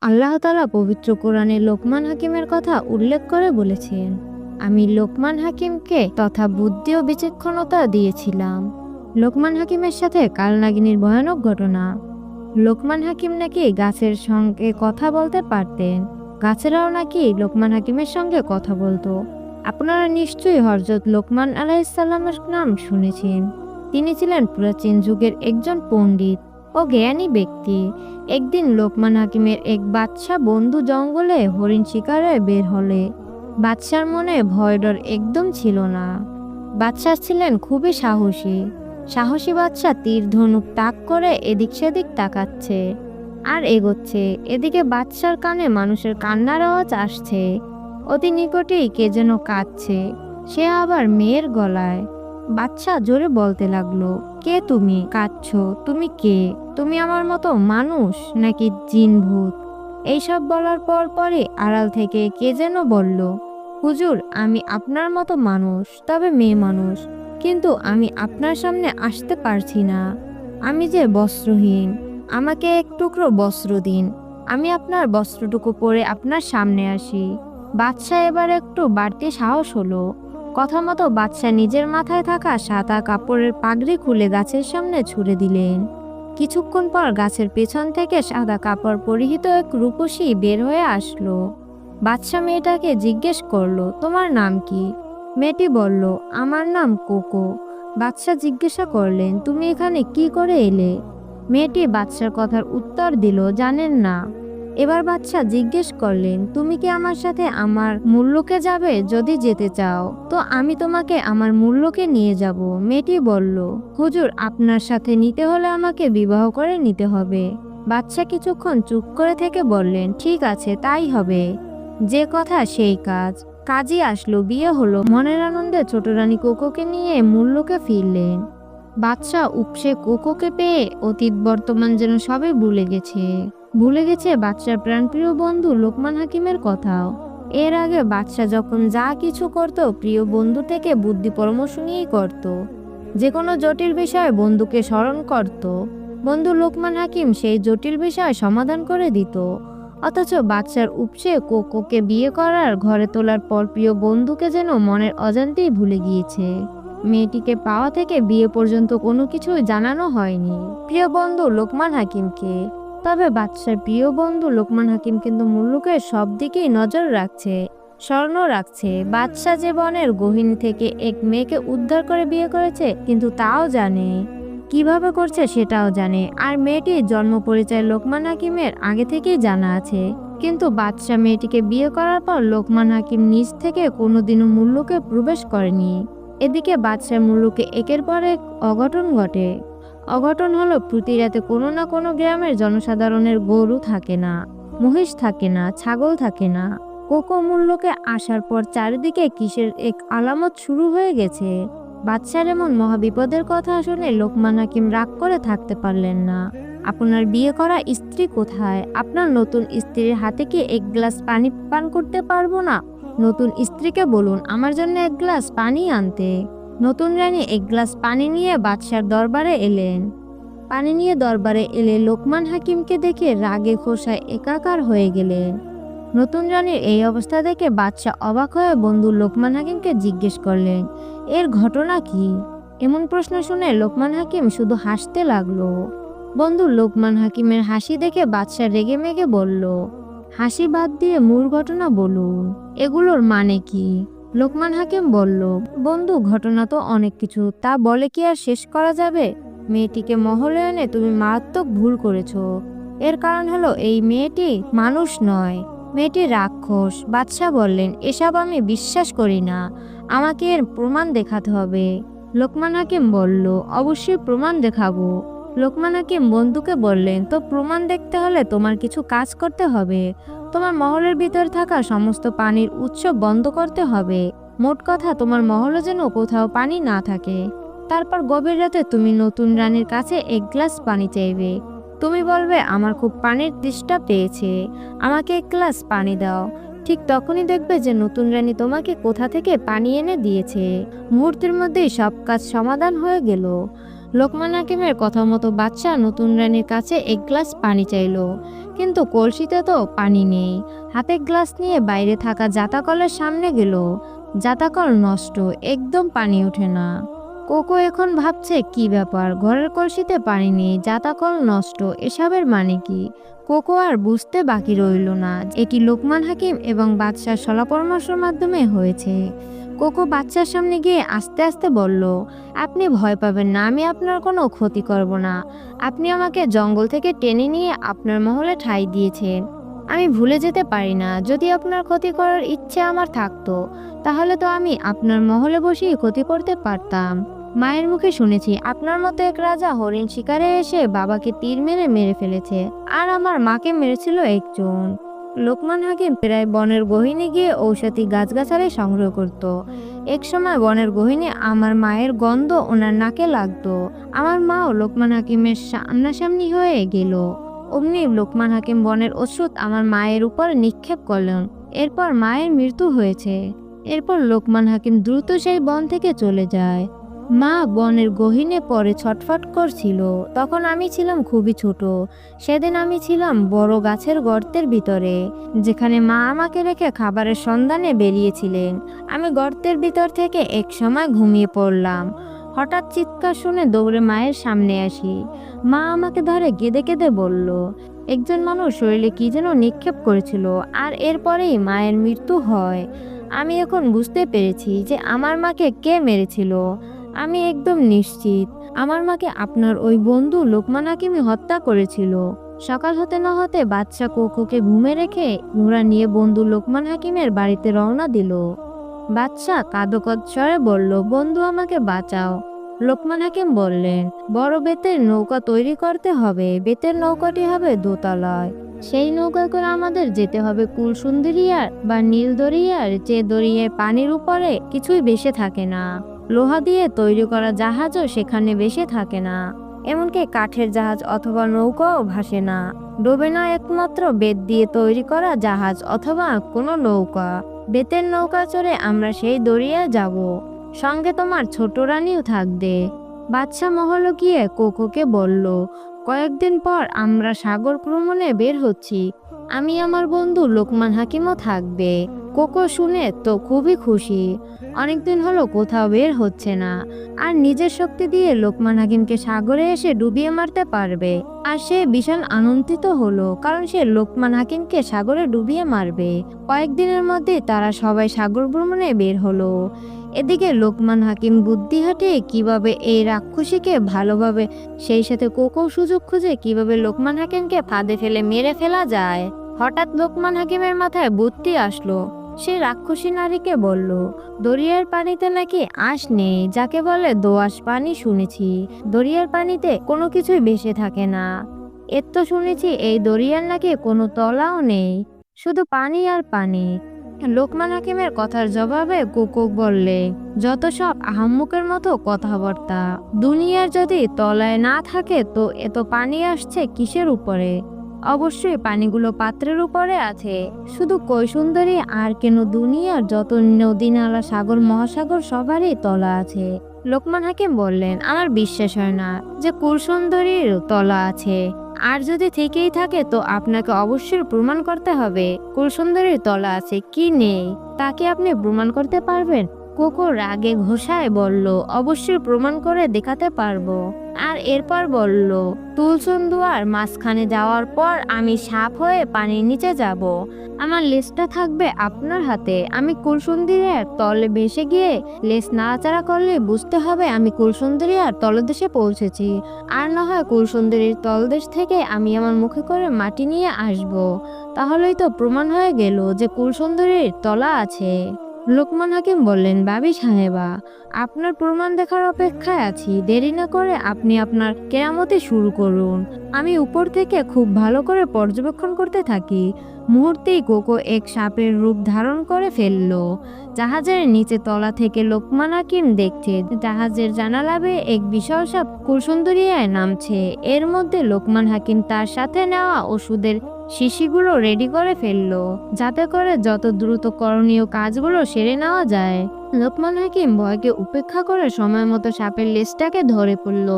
আল্লাহ তাআলা পবিত্র কোরআনে লোকমান হাকিমের কথা উল্লেখ করে বলেছেন, আমি লোকমান হাকিমকে তথা বুদ্ধি ও বিচক্ষণতা দিয়েছিলাম। লোকমান হাকিমের সাথে কালনাগিনীর ভয়ানক ঘটনা। লোকমান হাকিম নাকি গাছের সঙ্গে কথা বলতে পারতেন, গাছেরাও নাকি লোকমান হাকিমের সঙ্গে কথা বলতো। আপনারা নিশ্চয়ই হযরত লোকমান আলাইহিসসালামের নাম শুনেছেন। তিনি ছিলেন প্রাচীন যুগের একজন পণ্ডিত ও জ্ঞানী ব্যক্তি। একদিন লোকমান হাকিমের এক বাদশা বন্ধু জঙ্গলে হরিণ শিকারে বের হলে বাদশার মনে ভয় ডর একদম ছিল না। বাদশা ছিলেন খুবই সাহসী। সাহসী বাদশা তীর ধনুক তাক করে এদিক সেদিক তাকাচ্ছে আর এগোচ্ছে। এদিকে বাদশার কানে মানুষের কান্নার আওয়াজ আসছে। অতি নিকটেই কে যেন কাঁদছে, সে আবার মেয়ের গলায়। বাদশা জোরে বলতে লাগলো, কে তুমি? কাঁদছো? তুমি কে? তুমি আমার মতো মানুষ নাকি জিন ভূত? এইসব বলার পরই আড়াল থেকে কে যেন বলল, হুজুর, আমি আপনার মতো মানুষ, তবে মেয়ে মানুষ, কিন্তু আমি আপনার সামনে আসতে পারছি না। আমি যে বস্ত্রহীন, আমাকে এক টুকরো বস্ত্র দিন, আমি আপনার বস্ত্রটুকু পরে আপনার সামনে আসি। বাদশা এবার একটু বাড়তি সাহস হলো। কথা মতো বাদশা নিজের মাথায় থাকা সাদা কাপড়ের পাগড়ি খুলে গাছের সামনে ছুঁড়ে দিলেন। কিছুক্ষণ পর গাছের পেছন থেকে সাদা কাপড় পরিহিত এক রূপসী বের হয়ে আসলো। বাদশা মেয়েটাকে জিজ্ঞেস করলো, তোমার নাম কি? মেয়েটি বলল, আমার নাম কোকো। বাদশা জিজ্ঞাসা করলেন, তুমি এখানে কি করে এলে? মেয়েটি বাদশার কথার উত্তর দিল, জানেন না। এবার বাদশা জিজ্ঞেস করলেন, তুমি কি আমার সাথে আমার মূল্যকে যাবে? যদি যেতে চাও তো আমি তোমাকে আমার মূল্যকে নিয়ে যাব। মেয়েটি বলল, হুজুর, আপনার সাথে নিতে হলে আমাকে বিবাহ করে নিতে হবে। বাদশা কিছুক্ষণ চুপ করে থেকে বললেন, ঠিক আছে, তাই হবে। যে কথা সেই কাজ। কাজই আসলো, বিয়ে হলো। মনের আনন্দে ছোট রানী কোকোকে নিয়ে মূল্যকে ফিরলেন। বাদশা উপসে কোকোকে পেয়ে অতীত বর্তমান যেন সবে ভুলে গেছে বাদশার প্রাণপ্রিয় বন্ধু লোকমান হাকিমের কথাও। এর আগে বাদশা যখন যা কিছু করত প্রিয় বন্ধু থেকে বুদ্ধি পরামর্শ নিয়েই করত। যে কোনো জটিল বিষয়ে বন্ধুকে স্মরণ করত। বন্ধু লোকমান হাকিম সেই জটিল বিষয় সমাধান করে দিত। অথচ বাদশার উপসে কোকোকে বিয়ে করার ঘরে তোলার পর প্রিয় বন্ধুকে যেন মনের অজান্তেই ভুলে গিয়েছে। মেয়েটিকে পাওয়া থেকে বিয়ে পর্যন্ত কোনো কিছুই জানানো হয়নি প্রিয় বন্ধু লোকমান হাকিমকে। তবে বাদশার প্রিয় বন্ধু লোকমান হাকিম কিন্তু মুল্লুকের সব দিকেই নজর রাখছে, স্মরণ রাখছে। বাদশা যে বনের গহীন থেকে এক মেয়েকে উদ্ধার করে বিয়ে করেছে, কিন্তু তাও জানে কিভাবে করছে, সেটাও জানে। আর মেয়েটির জন্ম পরিচয় লোকমান হাকিমের আগে থেকেই জানা আছে। কিন্তু বাদশা মেয়েটিকে বিয়ে করার পর লোকমান হাকিম নিজ থেকে কোনোদিনও মুল্লুকে প্রবেশ করেনি। এদিকে বাদশার মুল্লুকে একের পর এক অঘটন ঘটে। অঘটন হলো, প্রতি রাতে কোনো না কোনো গ্রামের জনসাধারণের গরু থাকে না, মহিষ থাকে না, ছাগল থাকে না। কোকো মুল্লুকে আসার পর চারিদিকে কিসের এক আলামত শুরু হয়ে গেছে। বাদশার এমন মহাবিপদের কথা শুনে লোকমান হাকিম রাগ করে থাকতে পারলেন না। আপনার বিয়ে করা স্ত্রী কোথায়? আপনার নতুন স্ত্রীর হাতে কি এক গ্লাস পানি পান করতে পারবো না? নতুন স্ত্রীকে বলুন আমার জন্য এক গ্লাস পানি আনতে। নতুন রানী এক গ্লাস পানি নিয়ে বাদশার দরবারে এলেন। পানি নিয়ে দরবারে এলে লোকমান হাকিমকে দেখে রাগে খোসায় একাকার হয়ে গেলেন। নতুন রানীর এই অবস্থা দেখে বাদশা অবাক হয়ে বন্ধু লোকমান হাকিমকে জিজ্ঞেস করলেন, এর ঘটনা কি? এমন প্রশ্ন শুনে লোকমান হাকিম শুধু হাসতে লাগলো। বন্ধু লোকমান হাকিমের হাসি দেখে বাদশা রেগে মেগে বলল, হাসি বাদ দিয়ে মূল ঘটনা বলুন, এগুলোর মানে কি? লোকমান হাকিম বলল, বন্ধু, ঘটনা তো অনেক কিছু, তা বলে কি আর শেষ করা যাবে? মেয়েটিকে মহলে এনে তুমি মারাত্মক ভুল করেছো। এর কারণ হলো এই মেয়েটি মানুষ নয়, মেয়েটি রাক্ষস। বাদশা বললেন, এসব আমি বিশ্বাস করি না, আমাকে এর প্রমাণ দেখাতে হবে। লোকমান হাকিম বলল, অবশ্যই প্রমাণ দেখাবো। লোকমান হাকিম বন্ধুকে বললেন, তো প্রমাণ দেখতে হলে তোমার কিছু কাজ করতে হবে। তোমার মহলের ভিতর থাকা সমস্ত পানির উৎস বন্ধ করতে হবে। মোট কথা, তোমার মহলে যেন কোথাও পানি না থাকে। তারপর গভীর রাতে তুমি নতুন রানীর কাছে এক গ্লাস পানি চাইবে। তুমি বলবে, আমার খুব পানির তৃষ্ণা পেয়েছে, আমাকে এক গ্লাস পানি দাও। ঠিক তখনই দেখবে যে নতুন রানী তোমাকে কোথা থেকে পানি এনে দিয়েছে। মুহূর্তের মধ্যেই সব কাজ সমাধান হয়ে গেল। লোকমান হাকিমের কথা মতো বাদশা নতুন রানীর কাছে এক গ্লাস পানি চাইলো, কিন্তু কলসিতে তো পানি নেই। হাতে গ্লাস নিয়ে বাইরে থাকা জাতাকলের সামনে গেল। জাতাকল নষ্ট, একদম পানি ওঠে না। কোকো এখন ভাবছে কি ব্যাপার, ঘরের কলসিতে পানি নেই, জাতাকল নষ্ট, এসবের মানে কি? কোকো আর বুঝতে বাকি রইল না এটি লোকমান হাকিম এবং বাদশার সলা পরামর্শের মাধ্যমে হয়েছে। কোকো বাচ্চার সামনে গিয়ে আস্তে আস্তে বলল, আপনি ভয় পাবেন না, আমি আপনার কোনো ক্ষতি করব না। আপনি আমাকে জঙ্গল থেকে টেনে নিয়ে আপনার মহলে ঠাঁই দিয়েছেন। আমি ভুলে যেতে পারি না। যদি আপনার ক্ষতি করার ইচ্ছে আমার থাকতো, তাহলে তো আমি আপনার মহলে বসেই ক্ষতি করতে পারতাম। মায়ের মুখে শুনেছি আপনার মতো এক রাজা হরিণ শিকারে এসে বাবাকে তীর মেরে ফেলেছে, আর আমার মাকে মেরেছিল একজন। লোকমান হাকিম প্রায় বনের গহীনে গিয়ে ঔষধি গাছগাছালি সংগ্রহ করত। এক সময় বনের গহীনে আমার মায়ের গন্ধ ওনার নাকে লাগতো। আমার মাও লোকমান হাকিমের সামনাসামনি হয়ে গেল। অমনি লোকমান হাকিম বনের ওষুধ আমার মায়ের উপর নিক্ষেপ করলেন। এরপর মায়ের মৃত্যু হয়েছে। এরপর লোকমান হাকিম দ্রুত সেই বন থেকে চলে যায়। মা বনের গহীনে পরে ছটফট করছিল। তখন আমি ছিলাম খুবই ছোট। সেদিন আমি ছিলাম বড় গাছের গর্তের ভিতরে, যেখানে মা আমাকে রেখে খাবারের সন্ধানে বেরিয়েছিলেন। আমি গর্তের ভিতর থেকে এক সময় ঘুমিয়ে পড়লাম। হঠাৎ চিৎকার শুনে দৌড়ে মায়ের সামনে আসি। মা আমাকে ধরে কেঁদে কেঁদে বলল, একজন মানুষ শরীরে কি যেন নিক্ষেপ করেছিল, আর এরপরেই মায়ের মৃত্যু হয়। আমি এখন বুঝতে পেরেছি যে আমার মাকে কে মেরেছিল। আমি একদম নিশ্চিত আমার মাকে আপনার ওই বন্ধু লোকমান হাকিমই হত্যা করেছিল। সকাল হতে না হতে বাদশা কোকোকে ঘুমে রেখে ঘোড়া নিয়ে বন্ধু লোকমান হাকিমের বাড়িতে রওনা দিল। বাদশা কাঁদোকাদ স্বরে বলল, বন্ধু আমাকে বাঁচাও। লোকমান হাকিম বললেন, বড় বেতের নৌকা তৈরি করতে হবে। বেতের নৌকাটি হবে দোতলায়। সেই নৌকা করে আমাদের যেতে হবে কুলসুন্দরিয়ার বা নীল দরিয়ার, যে দরিয়ায় পানির উপরে কিছুই ভেসে থাকে না। লোহা দিয়ে তৈরি করা জাহাজও সেখানে ভেসে থাকে না। এমনকি কাঠের জাহাজ অথবা নৌকাও ভাসে না, ডোবে না একমাত্র বেত দিয়ে তৈরি করা জাহাজ অথবা কোনো নৌকা। বেতের নৌকা চড়ে আমরা সেই দরিয়ায় যাব। সঙ্গে তোমার ছোট রানীও থাকবে। বাদশা মহল গিয়ে কোকোকে বলল, কয়েকদিন পর আমরা সাগর ভ্রমণে বের হচ্ছি। আমি আমার বন্ধু লোকমান হাকিমও থাকবে। কোকো শুনে তো খুবই খুশি। অনেকদিন হলো কোথাও বের হচ্ছে না, আর নিজের শক্তি দিয়ে লোকমান হাকিমকে সাগরে এসে ডুবিয়ে মারতে পারবে। আর সে বিশাল আনন্দিত হলো, কারণ সে লোকমান হাকিমকে সাগরে ডুবিয়ে মারবে। কয়েকদিনের মধ্যে তারা সবাই সাগর ভ্রমণে বের হলো। এদিকে লোকমান হাকিম বুদ্ধি হাঁটিয়ে কিভাবে এই রাক্ষসীকে ভালোভাবে, সেই সাথে কোকো সুযোগ খুঁজে কিভাবে লোকমান হাকিমকে ফাঁদে ফেলে মেরে ফেলা যায়। হঠাৎ লোকমান হাকিমের মাথায় বুদ্ধি আসলো। সে রাক্ষসী নারীকে বলল, দরিয়ার পানিতে নাকি আঁশ নেই, যাকে বলে দোআঁশ পানি। শুনেছি দরিয়ার পানিতে কোনো কিছুই ভেসে থাকে না। এর তো শুনেছি এই দরিয়ার নাকি কোনো তলাও নেই, শুধু পানি আর পানি। লোকমান হাকিমের কথার জবাবে কোকো বললে, যত সব আহাম্মকের মতো কথাবার্তা। দুনিয়ার যদি তলায় না থাকে তো এত পানি আসছে কিসের উপরে? অবশ্যই পানিগুলো পাত্রের উপরে আছে। শুধু কৈসুন্দরী আর কেন, দুনিয়ার যত নদী নালা সাগর মহাসাগর সবারই তলা আছে। লোকমান হাকিম বললেন, আমার বিশ্বাস হয় না যে কুলসুন্দরীর তলা আছে। আর যদি থেকেই থাকে তো আপনাকে অবশ্যই প্রমাণ করতে হবে কুলসুন্দরীর তলা আছে কি নেই। তাকে আপনি প্রমাণ করতে পারবেন? কোকো রাগে ঘোষায় বলল, অবশ্যই প্রমাণ করে দেখাতে পারবো। আর এরপর বলল, তুলসুন্দুয়ার মাঝখানে যাওয়ার পর আমি সাপ হয়ে পানির নিচে যাব। আমার লেজটা থাকবে আপনার হাতে। আমি কুলসুন্দরীর তলে ভেসে গিয়ে লেজ নাড়াচাড়া করলে বুঝতে হবে আমি কুলসুন্দরীর তলদেশে পৌঁছেছি। আর না হয় কুলসুন্দরীর তলদেশ থেকে আমি আমার মুখে করে মাটি নিয়ে আসব। তাহলেই তো প্রমাণ হয়ে গেল যে কুলসুন্দরীর তলা আছে। লোকমান হাকিম বললেন, বাবি সাহেবা, আপনার প্রমাণ দেখার অপেক্ষায় আছি। দেরি না করে আপনি আপনার কেরামতি শুরু করুন। আমি উপর থেকে খুব ভালো করে পর্যবেক্ষণ করতে থাকি। মুহূর্তেই কোকো এক সাপের রূপ ধারণ করে ফেলল। জাহাজের নিচে তলা থেকে লোকমান হাকিম দেখছে জাহাজের জানালা বেয়ে এক বিশাল সাপ কুলসুন্দরিয়ায় নামছে। এর মধ্যে লোকমান হাকিম তার সাথে নেওয়া ওষুধের শিশিগুলো রেডি করে ফেললো, যাতে করে যত দ্রুত করণীয় কাজগুলো সেরে নেওয়া যায়। লোকমান হাকিম ভয়কে উপেক্ষা করে সময় মতো সাপের লেজটাকে ধরে পড়ল।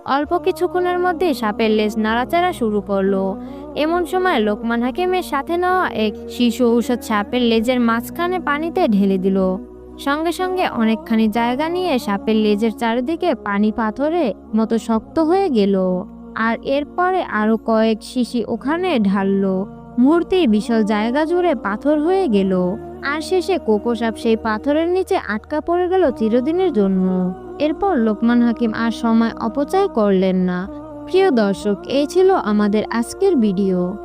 অল্প কিছুক্ষণের মধ্যে সাপের লেজ নাড়াচাড়া শুরু করলো। এমন সময় লোকমান হাকিমের সাথে নেওয়া এক শিশু ঔষধ সাপের লেজের মাঝখানে পানিতে ঢেলে দিল। সঙ্গে সঙ্গে অনেকখানি জায়গা নিয়ে সাপের লেজের চারিদিকে পানি পাথরে মতো শক্ত হয়ে গেল। আর এরপরে আরো কয়েক শিশি ওখানে ঢাললো। মুহূর্তেই বিশাল জায়গা জুড়ে পাথর হয়ে গেল। আর শেষে কোকো সাপ সেই পাথরের নিচে আটকা পড়ে গেল চিরদিনের জন্য। এরপর লোকমান হাকিম আর সময় অপচয় করলেন না। প্রিয় দর্শক, এই ছিল আমাদের আজকের ভিডিও।